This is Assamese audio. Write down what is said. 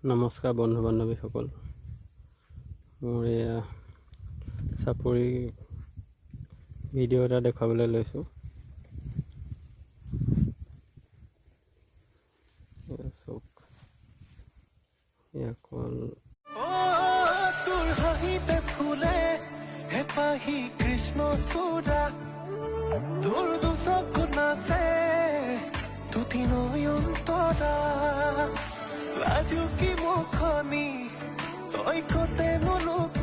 নমস্কাৰ বন্ধু বান্ধৱীসকল, মোৰ এয়া চাপৰি ভিডিঅ' এটা দেখুৱাবলৈ লৈছোঁ। তোৰ হাঁহিতে ফুলে হেঁপাহি কৃষ্ণ চূড়া, তোৰ দুচকু নাচে দুটি নয়ন তৰা, লাজুকী মুখনি তই কতে নুলুক